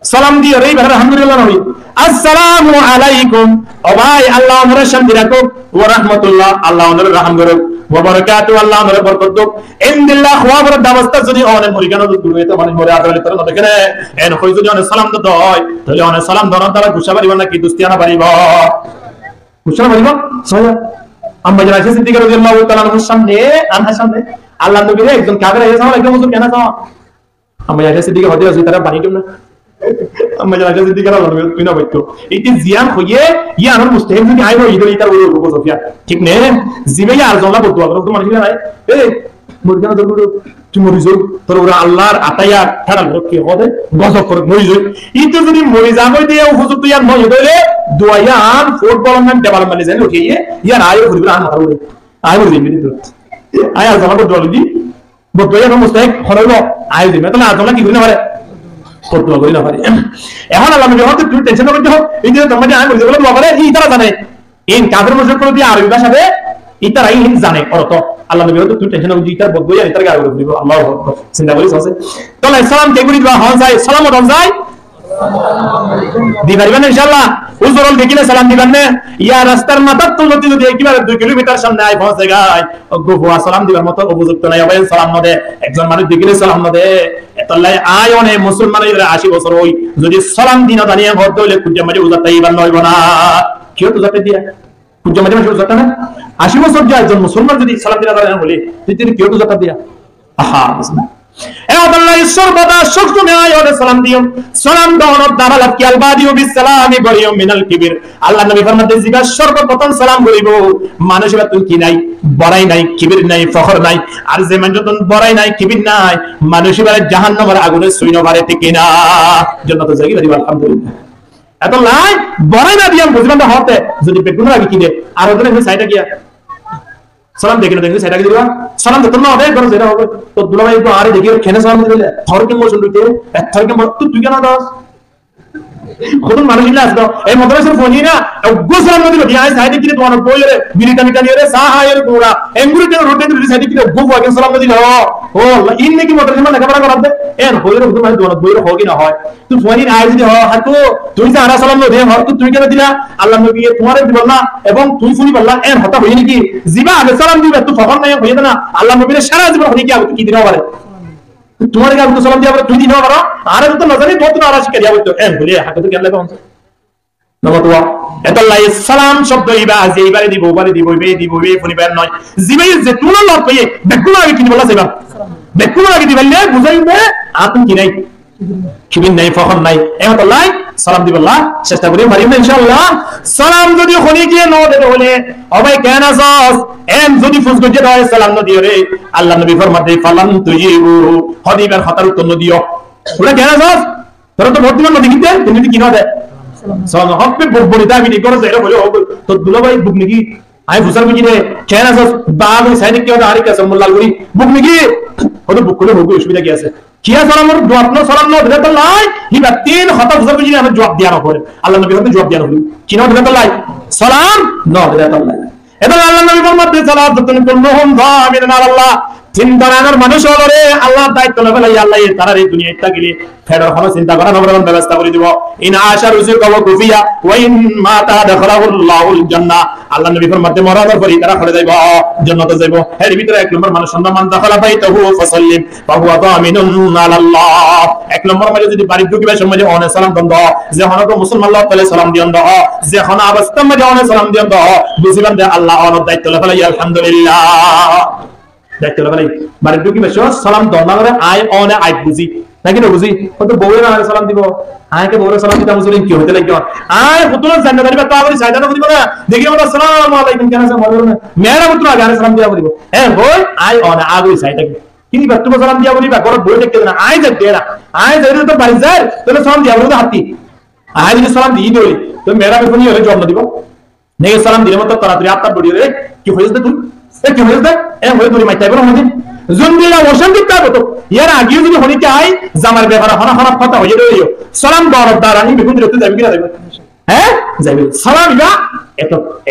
সালাম দিও রে ভাই আলহামদুলিল্লাহ নবী আসসালামু আলাইকুম ও ভাই আল্লাহ আমাদের শান্তি রাখুক ওয়া রাহমাতুল্লাহ আল্লাহ আমাদের রহম করুক ওয়া বারাকাতু আল্লাহ আমাদের বরকত দাও ইনদিল্লাহ ওয়া বরদ দাবস্তা যদি অনেক মরিগানো দূর হইতে মানে মরে আদরে তোর নতে কেনে এন কই যদি অনেক সালাম দাও হয় তাহলে অনেক সালাম দাও তারা গুসা বাড়িব নাকি দুস্তিয়ানা বাড়িব গুসা বাড়িব সয়া আম্মা জানা সিদ্দিক রাদিয়াল্লাহু তাআলা আনহা সামনে আল্লাহ নবী একজন কাফের এসে সালাম আলাইকুম হুজুর কেন আছো আম্মা জানা সিদ্দিক রাদিয়াল্লাহু তাআলা বাণী কেমন আম্মা জানা সিদ্দিক রাদিয়াল্লাহু তুই না বইতো ইতি জিয়ান হইয়ে ইয়ানোর মুস্তাহিম যদি আইবো ইদর ইতার ওই রূপ সোফিয়া ঠিক নে জিবে আর জল্লা বদুয়া করো তো মানুষ নাই এই মুরগানা দরগুলো তুই মরি যাও তোর ওরা আল্লাহর আতাইয়া ঠাড়া লোককে হবে গজব করে মরি যাও ইতো যদি মরি যাবই দিয়ে উপযুক্ত ইয়ার নয় হইলে দুয়ায়ান ফুটবল ডেভেলপমেন্ট জানি উঠিয়ে ইয়ার আয়ো ঘুরবে আর মাথা উড়ে আয় মরি দিবি তো আয় আর জামাটো দলদি বদয়া মুস্তাহিক হলো আয় দিবে তাহলে আদমা কি করি না পারে ফতোয়া করি না পারে এখন আল্লাহ নবী হতে তুই টেনশন করতে হোক এই যে তোমরা আয় মরি বলে বলে এই তারা জানে এই কাফের মুশরিক করে দিয়ে আরবি ভাষাতে ইতারাই হিন জানে অর্থ আল্লাহ নবী হতে তুই টেনশন করতে ইতার বদয়া ইতার গায় করে দিব আল্লাহু আকবার চিন্তা করিস আছে তাহলে সালাম কে করি দিবা হন যায় সালাম হন যায় দিবারিবেন ইনশাআল্লাহ উজরল দেখিলে সালাম দিবেন না ইয়া রাস্তার মাথার তো যদি যদি কিভাবে 2 কিলোমিটার সামনে আই পৌঁছে গায় গোয়া সালাম দিবার মতো উপযুক্ত নাই হবে সালাম নদে একজন মানুষ দেখিলে সালাম নদে এতলাই আয় অনে মুসলমানের 80 বছর হই যদি সালাম দিনা দানিয়া ঘর দইলে কুজা মাঝে উজাতে ইবান নইব না কিও তো যাতে দিয়া কুজা মাঝে উজাতে না 80 বছর যায় একজন মুসলমান যদি সালাম দিনা দানিয়া বলে তুই কিও তো যাতে দিয়া আহা আল্লাহ সর্বদা সবসময় আয়াতে সালাম দিও সালাম দাও দারালাত কি আলবাদিউ বিসসালামি বরিয়ুম মিনাল কিবির আল্লাহ নবী ফরমাতে জিবা সর্বপ্রথম সালাম করিব মানুষের তুই কি নাই বড়াই নাই কিবির নাই ফখর নাই আর যে মানুষ তুই বড়াই নাই কিবির নাই মানুষের জাহান্নামের আগুনে সুইনো বারে ঠিক না জান্নাতে যাই দিবা আলহামদুলিল্লাহ এত লাই বড়াই না দিয়াম বুঝবান হতে যদি বেগুন লাগি কি দে আর ওদের সাইডে গিয়া সালাম দেখে দেখে সেটা দিবা সালাম দিতে না হবে করে যেটা হবে তো দুলাভাই তো আরে দেখি খেনে সালাম দিলে থরকে মোশন দিতে থরকে তুই কেন দাস কত মানুষ ইলা আসতো এই মাদ্রাসার ফোনি না গোসলাম নদী দিয়া সাইডে কি তোমার বইরে মিলিটারি কানিয়ে সাহায়ের গোড়া এমগুরিতে রোটে দিলে সাইডে কি গোবো আগে সালাম নদী ও আল্লাহ ইন নাকি মাদ্রাসা মানে লেখাপড়া করাতে এন বইরে তোমার দোনো বইরে হোক না হয় তুই ফোনি আই যদি হয় হাতো তুই যে আরা সালাম নদী হয় তুই কেন দিলা আল্লাহ নবী তোমারে দিল না এবং তুই ফুনি বললা এন হতা হই নাকি জিবা আগে সালাম দিবে তুই ফখন নাই হই না আল্লাহ নবীর সারা জীবন হই কি কি দিনা পারে তোমার কাছে তো সালাম দিয়া বলে তুই দিনা পারো আরে তো নজরে বহুত না আরা শিখে দিয়া বলতো এন বলে হাতে তো কেন লাগে নমতওয়া এতাল্লাহ সালাম শব্দ ইবা আজি ইবারে দিব বারে দিব বে ফুনিবার নয় জিবাই যে তুলা লট পেয়ে বেকুল আগে কি বলা সেবা বেকুল আগে দিবেলে বুঝাইবে আপনি কি নাই কিবিন নাই ফখন নাই এতাল্লাহ সালাম দিবাল্লাহ চেষ্টা করি পারিম ইনশাআল্লাহ সালাম যদি হলি গিয়ে ন দেবে হলে অবাই কেন আছস এম যদি ফুস গজে দাও সালাম ন দিও রে আল্লাহ নবী ফরমাতে ফালান তুজিবু হদিবার খাতার উত্তর ন দিও ওরা কেন আছস তোরা তো বর্তমান নদী কিনতে তুমি কি না দে সালাম হকবে বড়িটা আমি করে যাইরা বলে তো দুলাভাই বুক নাকি আই ফুসার বুঝি রে কেন আছস বাগ সাইনিক কি আরে কাছে মোল্লাল করি বুক নাকি ওদের বুক করে হোক অসুবিধা কি আছে কিয়া সালামর জবাব ন সালাম ন দিলে তো লাই হিবা তিন হতা ফুসার বুঝি আমি জবাব দিয়া না করে আল্লাহ নবী হতে জবাব দিয়া না কি না দিলে তো লাই সালাম ন দিলে তো লাই এটা আল্লাহ নবী ফরমাতে সালাতুন কুল্লুহুম যামিনান আল্লাহ চিন্তা করার মানুষ হলো রে আল্লাহ দায়িত্ব নেবে আল্লাহ তারা এই দুনিয়ায় থাকলে ফেরার কোনো চিন্তা করার নবরণ ব্যবস্থা করে দিব ইন আশা রুজুকা ওয়া কুফিয়া ওয়া ইন মাতা দাখালাহুল্লাহুল জান্নাহ আল্লাহ নবী ফরমাতে মরার পরে তারা চলে যাবে জান্নাতে যাবে এর ভিতরে এক নম্বর মানুষ সম্মান দাখালা বাইতাহু ফাসাল্লিম ফাহুয়া দামিনুন আলাল্লাহ এক নম্বর মানে যদি বাড়ি ঢুকিবার সময় যে অনে সালাম দন্দ যে হনক মুসলমান আল্লাহ তাআলা সালাম দিয়ন দাও যে হন অবস্থা মধ্যে অনে সালাম দিয়ন দাও বুঝিবেন যে আল্লাহ অনেক দায়িত্ব লেখা আলহামদুলিল্লাহ দেখতে লাগে বাড়ি ঢুকি বেশি সালাম দন্না করে আয় অনে আই বুঝি নাকি না বুঝি কত বউয়ের আয় সালাম দিব আয়কে বউয়ের সালাম দিতে মুসলিম কি হতে লাগে আয় পুতুল জান্নাত দিবা তো আবার সাইদানা দিব না দেখি আমরা আসসালামু আলাইকুম কেন আছে বলবো না মেরা পুত্র আগে সালাম দিয়া বলিব বই আয় অনে আগে সাইডা কিন্তু তুমি সালাম দিয়া বলিবা ঘর বই দেখতে না আয় দেখতে না আয় যাইলে তো বাড়ি যায় তাহলে সালাম দিয়া বলিব হাতি আয় যদি সালাম দিই দিই তো মেরা বেফনি হলে জবাব দিব নেই সালাম দিলে মত তাড়াতাড়ি আত্মা বড়ি রে কি হইছে তুই কি হইছে হই তুই মাইতাই বড় হইছে জন্দিলা ওশান দিতে হবে তো ইয়ার আগে যদি হনিতে আই জামার ব্যাপারে হনা হনা কথা হয়ে রইও সালাম দরদ দারানি বিকুন দিতে যাবে কি না যাবে যাবে সালাম ইবা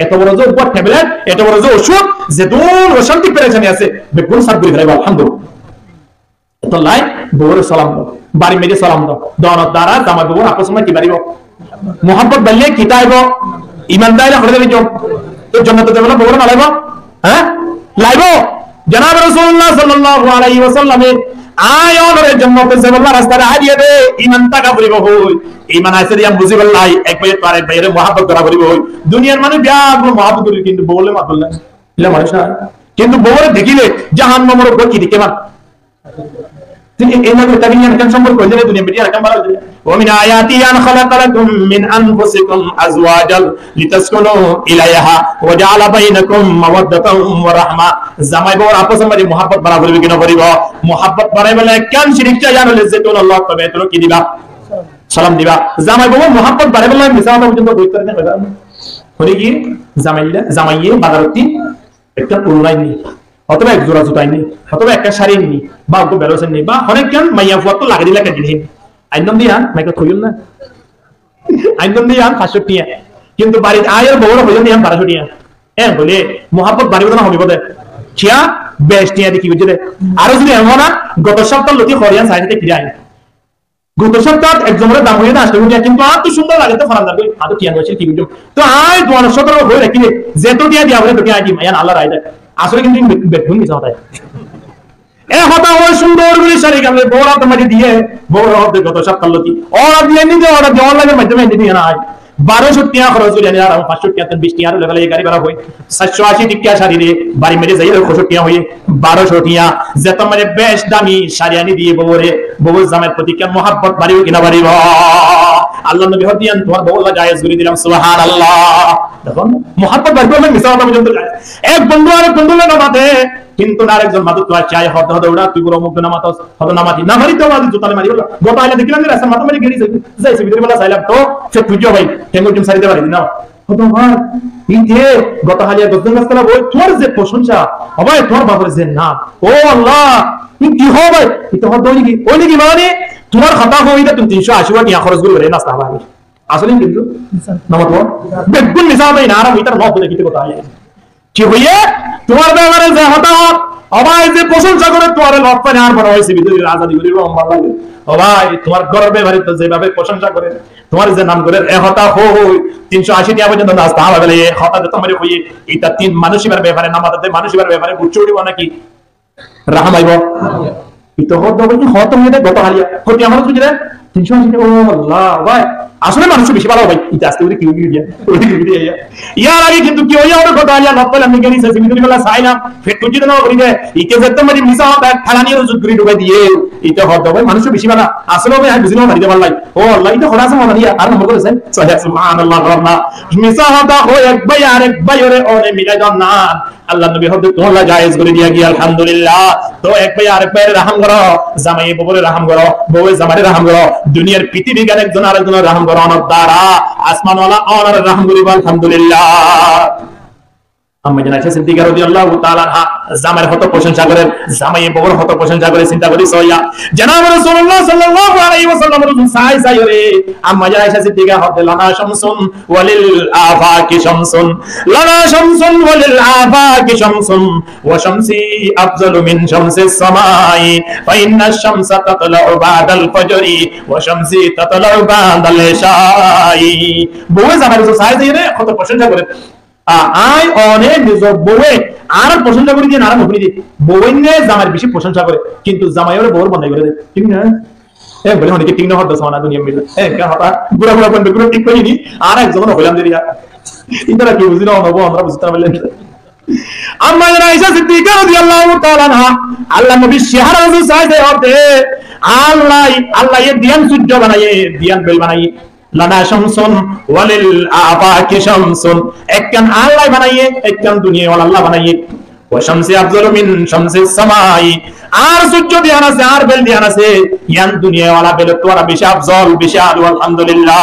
এত বড় যে উপর ট্যাবলেট এত বড় যে ওষুধ যে দূর অশান্তি পেরেছানি আছে বিকুন সব করে ফেলাইবা আলহামদুলিল্লাহ তো লাই বড় সালাম দাও বাড়ি মেরে সালাম দাও দরদ দারা জামার বড় আপস সময় কি বাড়িব মোহাম্মদ বললে কি তাইব ইমানদার হলে দেবে তো জান্নাতে যাবে না বড় না লাইব লাইব জনাব রাসূলুল্লাহ সাল্লাল্লাহু আলাইহি ওয়াসাল্লাম আয়নের জান্নাতে যাবার রাস্তায় হারিয়ে দে ঈমান টাকা পড়িব হই ঈমান আছে দিয়া বুঝিবাল্লাই একবার পারে বাইরে মহব্বত করা পড়িব হই দুনিয়ার মানুষ ব্যাগ মহব্বত করি কিন্তু বলে মাতুল না ইলা মানুষ না কিন্তু বউরে দেখিলে জাহান্নামের উপর কি দিকে মান তিনি এই না তাকে নিয়ে কেন সম্পর্ক হইছে দুনিয়া বিটিয়া রাখা ভালো হইছে ওয়া মিন আয়াতি আন খালাকালাকুম মিন আনফুসিকুম আজওয়াজাল লিতাসকুনু ইলাইহা ওয়া জাআলা বাইনাকুম মাওয়াদ্দাতাম ওয়া রাহমা জামাই বউর আপস মধ্যে মোহাব্বত বাড়া করবে কিনা করিব মোহাব্বত বাড়াই বলে কেন শিরিকটা জানলে যে কোন আল্লাহ তবে তো কি দিবা সালাম দিবা জামাই বউ মোহাব্বত বাড়াই বলে মিসাওয়াটা পর্যন্ত বই করে না হলে কি জামাইয়ে বাজারতি একটা পুরনাই নেই অথবা এক জোড়া জুতাই নেই অথবা একটা শাড়ি নেই বা অল্প বেরোসেন নেই বা অনেক কেন মাইয়া ফুয়া তো লাগে দিলে কেটে নেই আইনম দিয়া মাইকে থইল না আইনম দিয়া 500 টিয়া কিন্তু বাড়ির আয়ের বড় হইল নিয়া 1200 টিয়া বলে মোহাব্বত বাড়িব না হবে বলে চিয়া বেশ টিয়া দেখি বুঝে আরো যদি এমন না গত সপ্তাহ লতি হরিয়ান সাইডে ফিরে আই গত সপ্তাহ একজনের দাম হয়ে না আসলে কিন্তু আর তো সুন্দর লাগে তো ফরান লাগবে আর তো টিয়া হয়েছে কি বুঝো তো আয় 217 হয়ে রাখি যেত টিয়া দিয়া বলে তো টিয়া আইটি মায়ান আল্লাহ রাইদা আসলে কিন্তু বেগুন মিছা হতায় এ হতা হয় সুন্দর করে শাড়ি গালে বড় তোমাকে দিয়ে বড় হবে গত সপ্তাহ লতি ওরা দিয়ে নিতে ওরা দেওয়ার লাগে মাধ্যমে দিয়ে না 1200 টিয়া খরচ করে নিয়ে আর 500 টিয়া 20 টিয়া লেভেলে গাড়ি ভাড়া হয় 780 টিয়া শাড়ি রে বাড়ি মেরে যাই 65 টিয়া হয়ে 1200 টিয়া যেত মানে বেশ দামি শাড়ি আনি দিয়ে বউরে বউ জামাইয়ের প্রতি কেন মোহাব্বত বাড়িও কিনা বাড়িব আল্লাহ নবী হদিয়ান তোমার বউলা জায়েজ করে দিলাম সুবহানাল্লাহ দেখুন মোহাব্বত বাড়িব না মিছা কথা পর্যন্ত যায় এক বন্ধু আর বন্ধু না মাতে কিন্তু আরেকজন মাদক তো চাই হদ হদ ওড়া তুই বড় মুখ না মাতাস হদ না মাটি না মারি তো মারি জুতালে মারি বলা গত আইলা দেখলাম রাস্তা মাথা মারি গেরি যাইছে ভিতরে বলা চাইলাম তো সে তুইও ভাই টেঙ্গো টিম সারিতে পারি না হদ ভাই এই যে গত হালিয়া গজন রাস্তা বই তোর যে প্রশংসা হবে তোর বাবার যে না ও আল্লাহ কি হবে এটা হদ ওই কি মানে তোমার খাতা হইতা তুমি 380 টাকা খরচ করে রে নাস্তা ভাই আসলে কিন্তু নামাজ বেগুন মিছা ভাই না আর মিটার নব দেখিতে কথা আইয়া কি হইয়ে তোমার ব্যাপারে যে হঠাৎ অবাই যে প্রশংসা করে তোমার লক্ষ্য আর বড় হয়েছে ভিতরে আজাদি করি ভালো লাগে অবাই তোমার গর্বের ব্যাপারে তো যেভাবে প্রশংসা করে তোমার যে নাম করে এ হতা হই 380 টাকা পর্যন্ত নাস্তা হবে বলে এ হতা যে তোমার হইয়ে এটা তিন মানুষের ব্যাপারে নামাতে মানুষের ব্যাপারে বুঝছো দিব নাকি রাহমাইব এটা হত হবে কি হত হইতে গত হালিয়া হতি আমার বুঝি রে 380 টাকা ও আল্লাহ ভাই আসলে মানুষ বেশি ভালো ভাই এটা আজকে কি হই গিয়া ইয়ার আগে কিন্তু কি হইয়া ওর কথা আলিয়া নকল আমি গেনি সে সিমিদুল বেলা সাইলাম ফেট তুই না করি দে ইকে যেতে মানে মিছা হবে খালানি রুজুত করি ঢুকাই দিয়ে এটা হত হবে মানুষ বেশি ভালো আসলে ভাই আমি বুঝিনা মারি দে ভাই ও আল্লাহ এটা খরাস মনে দিয়া আর নম্বর করেছেন সুবহানাল্লাহ রাব্না মিছা হতা হয় এক ভাই আর এক ভাই ওরে ওরে মিলাই দাও না আল্লাহ নবী হদ তোলা জায়েজ করে দিয়া কি আলহামদুলিল্লাহ তো এক ভাই আর এক ভাইয়ের রহম করো জামাই বউরে রহম করো বউয়ে জামাইরে রহম করো দুনিয়ার পৃথিবী গান একজন আরেকজনের রহম করো অনর দ্বারা আসমানওয়ালা অনর রহম করি আলহামদুলিল্লাহ আম্মা জানা সিদ্দিকা রাদিয়াল্লাহু তাআলা আনহা জামাইয়ের হত প্রশংসা করেন জামাইয়ের বউর হত প্রশংসা করে চিন্তা করি সইয়া জনাব রাসূলুল্লাহ সাল্লাল্লাহু আলাইহি ওয়াসাল্লাম রাসূল সাই রে আম্মা জানা সিদ্দিকা হতে লানা শামসুন ওয়ালিল আফাকি শামসুন লানা শামসুন ওয়ালিল আফাকি শামসুন ওয়া শামসি আফজালু মিন শামসিস সামাই ফা ইন্নাশ শামসা তাতলাউ বাদাল ফজরি ওয়া শামসি তাতলাউ বাদাল ইশাই বউ জামাই রাসূল সাই রে হত প্রশংসা করে আই অনেক নিজব বউয়ে আর প্রশংসা করি দিয়ে না নবী দি বউইনে জামাইয়ের বেশি প্রশংসা করে কিন্তু জামাইয়ের বউর বন্ধ করে দেয় ঠিক না এ বলে অনেকে ঠিক না হত সোনা দুনিয়া মিলে এ কা হতা পুরো পুরো বন্ধ করে ঠিক করিনি আর একজন হইলাম দিয়া ইনরা কি বুঝিনা নবো আমরা বুঝতে পারলেন আম্মা আয়েশা সিদ্দিকা রাদিয়াল্লাহু তাআলা আনহা আল্লাহ নবী চেহারা রাসূল সাইদে হতে আল্লাহ এর দিয়ান সূর্য বানায়ে দিয়ান বেল বানায়ে লানা শামসুন ওয়ালিল আফাকি শামসুন একখান আল্লাহ বানাইয়ে একখান দুনিয়া আল্লাহ বানাইয়ে ওয়া শামসি আফজালু মিন শামসিস সামাই আর সূর্য দিয়ান আছে আর বেল দিয়ান আছে ইয়ান দুনিয়া ওয়ালা বেল তোরা বেশি আফজল বেশি আলু আলহামদুলিল্লাহ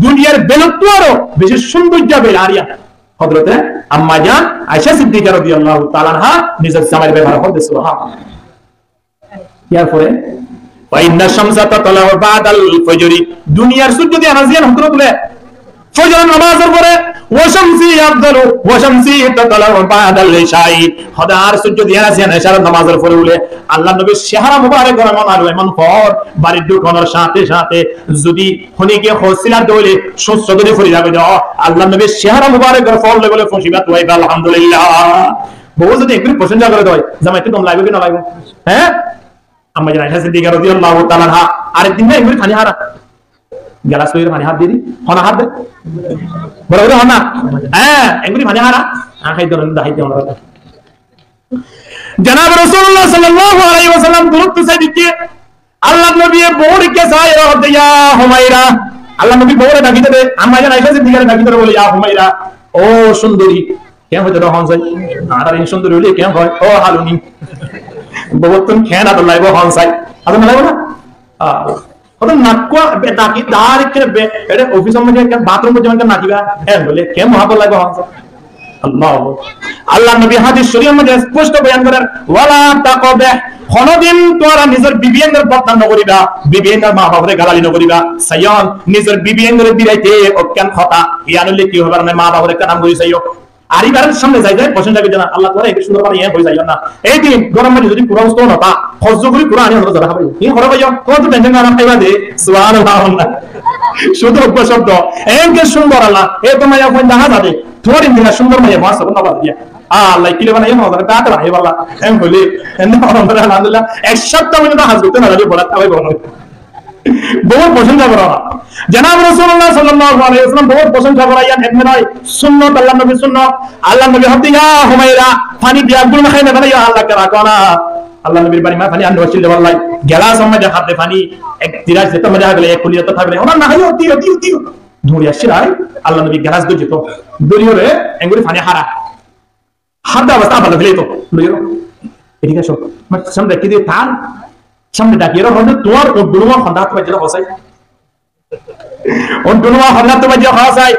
দুনিয়ার বেল তোরা বেশি সৌন্দর্য বেল আরিয়া হযরতে আম্মা জান আয়েশা সিদ্দিকা রাদিয়াল্লাহু তাআলা আনহা নিজের জামাইয়ের ব্যাপারে বলতে সুবহানাল্লাহ এরপরে ফাইন্না শামসা তাতলাউ বাদাল ফজরি দুনিয়ার সূর্য দিয়ে আনাজিয়ান হতো বলে ফজর নামাজের পরে ওয়া শামসি আফদালু ওয়া শামসি তাতলাউ বাদাল ইশাই হদার সূর্য দিয়ে আনাজিয়ান ইশার নামাজের পরে বলে আল্লাহ নবীর চেহারা মুবারক গরম আর এমন পর বাড়ির ঢুকানোর সাথে সাথে যদি খনিকে হসিলা দইলে সুস্থ করে ফরি যাবে দাও আল্লাহ নবীর চেহারা মুবারক গরম ফল বলে ফসিবাত ওয়াই আলহামদুলিল্লাহ বউ যদি একটু প্রশংসা করে দেয় জামাইতে দম লাগবে কি না লাগবে হ্যাঁ আম্মা জানা আয়েশা সিদ্দিকা রাদিয়াল্লাহু তাআলা আনহা আরেকদিন না এমনি খানি হারা গ্লাস লইরে পানি হাত দিদি হনা হাত দে বড় বড় হনা হ্যাঁ এমনি পানি হারা আখাই দরন দাইতে আমরা জনাব রাসূলুল্লাহ সাল্লাল্লাহু আলাইহি ওয়াসাল্লাম দুরুদ সাইদিকে আল্লাহ নবী বউকে চাই ইয়া হুমায়রা, আল্লাহ নবী বউরে ডাকিতে দে, আম্মা জান আয়েশা সিদ্দিকারে ডাকিতে বলে ইয়া হুমায়রা, ও সুন্দরী। কেন হইতে হন যাই আর এই সুন্দরী হইলে কেন হয়, ও হালুনি বউতন খেন আদর লাইব হন চাই আদর লাইব না। ওটা নাকুয়া নাকি দার কে এটা অফিসের মধ্যে একটা বাথরুম মধ্যে একটা নাকিবা হ্যাঁ বলে কে মহাবল লাইব হন চাই। আল্লাহ আল্লাহ নবী হাদিস শরীফের মধ্যে স্পষ্ট বয়ান করেন, ওয়ালা তাকবে, কোনদিন তোরা নিজের বিবিয়ের বদনাম নকরিবা, বিবিয়ের মা বাবারে গালালি নকরিবা। সাইয়ন নিজের বিবিয়ের বিরাইতে অজ্ঞান কথা ইয়ানলে কি হবে না, মা বাবারে একটা নাম করি সাইয়ো আরিবারের সামনে যাই যায় পছন্দ করি না, আল্লাহ তোরা এই সুন্দর মানে ইয়া হই যাইও না। এই দিন গরম মানে যদি পুরো অবস্থা নতা হজ্জ করি পুরো আনি আমরা যারা খাবো কি করে ভাইয়া কত টেনশন না খাইবা দে সুবহানাল্লাহ। শুধু শব্দ এমকে সুন্দর আল্লাহ এ তো মাইয়া কই দেখা যাবে তোমার দিন সুন্দর মাইয়া বাস না বাদ দিয়া আল্লাহ কি লেবানা এমন না কাটা রাই বাল্লা এম বলি আলহামদুলিল্লাহ এক সপ্তাহ মধ্যে হাজতে না লাগে বলা তাই বলো বহুত প্রশংসা করা জনাব রাসূলুল্লাহ সাল্লাল্লাহু আলাইহি ওয়াসাল্লাম বহুত প্রশংসা করাইয়া এমন নয় সুন্নাত আল্লাহ নবীর সুন্নাত। আল্লাহ নবী হতিয়া হুমায়রা পানি দিয়া গুল খাই না বানাইয়া আল্লাহ কে রাখো না, আল্লাহ নবীর বাড়ি মা পানি আনতে হচ্ছিল বললাই গেলা সময় দেখা হাতে পানি এক তিরাজ যেতে মজা গেলে এক কুলিয়া তো থাকলে ওনা না হয় অতি অতি অতি ধরে আসছে রাই আল্লাহ নবী গ্যাস দিয়ে যেত দরিয়রে এঙ্গুরি পানি হারা হারদা অবস্থা ভালো ফেলে তো লইরো এদিকে সব মানে সামনে কি দিয়ে থান সামনে ডাকিয়ে রহমতে তোমার ও দুনুমা খন্ডা তো বাজে বসাই ও দুনুমা খন্ডা তো বাজে বসাই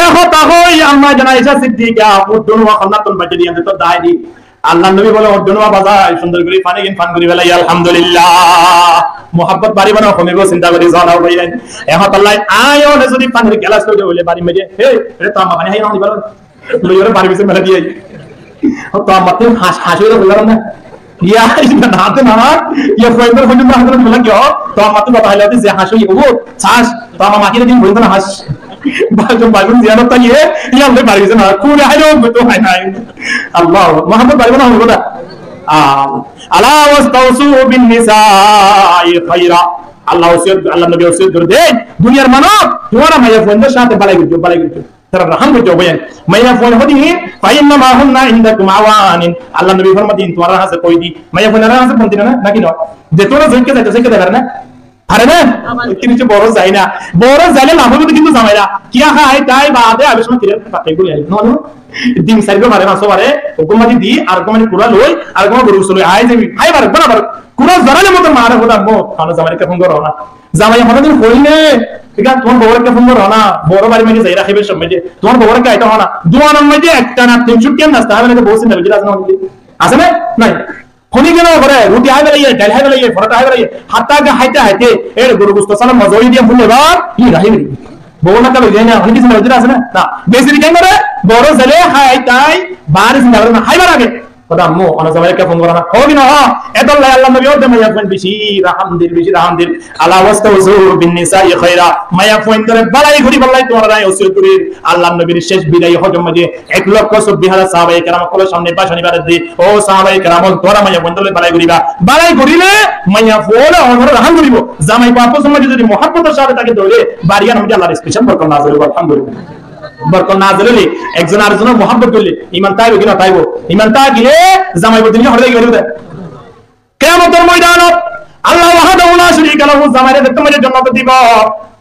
এহ তাহই আম্মা জানা আয়েশা সিদ্দিকা ও দুনুমা খন্ডা তো বাজে দিয়ে তো দাই দি আল্লাহ নবী বলে ও দুনুমা বাজায় সুন্দর করে পানি কিন পান করি বেলাই আলহামদুলিল্লাহ মোহাব্বত বাড়ি বানাও কমিব চিন্তা করি জানাও বইলেন এহ আল্লাহ আয়ো যদি পানির গ্লাস করে বলে বাড়ি মেজে হে এটা তো আম্মা পানি হাই না দিবার লইরে বাড়ি বিছে মেলা দিয়ে তো আম্মা তো হাসিরে বললাম না ইয়া নাতে না ইয়া ফয়দার ফয়দার হাতে বলা কি তো আম্মা তো কথা হইলো যে হাসি ও ছাস তো আম্মা মাকে দিন বলতো না হাস বাজম বাজম জিয়ারত তাইয়ে ইয়া আমরা বাড়ি বিছে না কোন হাইলো তো হাই নাই আল্লাহ মোহাম্মদ বাড়ি না হলো না আলা ওয়াস্তাউসু বিন নিসাই খায়রা আল্লাহ ওসিয়ত আল্লাহ নবী ওসিয়ত করে দেন দুনিয়ার মানব তোমারা মাইয়া ফোনের সাথে বালাই করছো তারা রাহাম করছো বলেন মাইয়া ফোন হদি ফাইন্না মা হুন্না ইনদাকুম আওয়ানিন আল্লাহ নবী ফরমাতেন তোমারা হাসে কই দি মাইয়া ফোনের হাসে ফোন দিনা না নাকি না যে তোরা জইকে যাইতো সেকে দেখার না আরে না কিছু বড় যাই না বড় যাইলে লাভ হবে কিন্তু জামাইরা কি খায় তাই বাদে আবেশমা কিরে পাতে গুলি আই নো দিন সাইবে মারে মাসো মারে হুকুমতি দি আর কোমানি পুরা লই আর কোমা গরু চলে আই যাবি আই বার বরাবর কোন জরালে মত মারে হদা মো খানা জামাইকে ফোন করো না জামাই হঠাৎ কইলে ঠিক আছে তোমার বউরকে ফোন করো না বড় বাড়ি মধ্যে যাই রাখিবে সব মধ্যে তোমার বউরকে আইতা হয় না দুয়ানোর মধ্যে একটা না 300 কেন নাস্তা হবে না বসে না বিরাজ না আছে না নাই খনি কেন করে রুটি আইবে লাগে ডাল আইবে লাগে পরোটা আইবে লাগে হাতটা হাইতে হাইতে এর গরু গোশত সালাম মজই দিয়ে ফুলে বার কি রাহিবে বউ না কালো যায় না হনি কিছু মজুর আছে না না বেশি কেন করে বড় জেলে হাই তাই বারিশ না করে না হাইবার আগে কথা আম্মু অনা জামাইকে ফোন করা না হবে না এত আল্লাহ নবী ওর মাইয়া ফোন বেশি রাহামদির আলা ওয়াস্তাউযু বিন নিসাই খায়রা মাইয়া ফোন ধরে বালাই ঘুরি বললাই তোমার রায় ওসিয়ত করি আল্লাহ নবীর শেষ বিদায় হজম মাঝে 1,40,000 সাহাবায়ে কেরাম কলের সামনে পাশানি বারে দি ও সাহাবায়ে কেরাম তোরা মাইয়া ফোন ধরে বালাই ঘুরিবা বালাই ঘুরিলে মাইয়া ফোন অনর রাহাম করিব জামাই বাপস মাঝে যদি মহব্বতের সাথে তাকে ধরে বাড়িয়ার মধ্যে আল্লাহর স্পেশাল বরকত নাযিল হবে আলহামদুলিল্লাহ বরকত নাযিল হলে একজন আরেকজনের মহব্বত করলে ঈমান তাইবো কিনা তাইবো ঈমান তা গিয়ে জামাই বদিন হরে গিয়ে কিয়ামতের ময়দানত আল্লাহ ওয়াহদাহু লা শারীকা লাহু জামাইরে তোমাদের জান্নাত দিব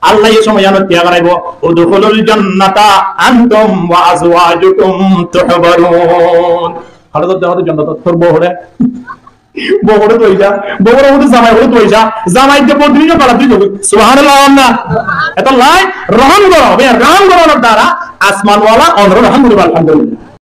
আল্লাহ এই সময় জান্নাত দিয়া করাইবো উদখুলুল জান্নাতা আনতুম ওয়া আজওয়াজুকুম তুহবারুন হঠাৎ দেওয়া জান্নাত তোর বহরে বহরে তো হইছা বহরে হতে জামাই হতে তো হইছা জামাই তে বদিন পালা তুই সুবহানাল্লাহ না এত লাই রহম করো রহম করার দ্বারা আসমান ওয়ালা অনর রহম করবে আলহামদুলিল্লাহ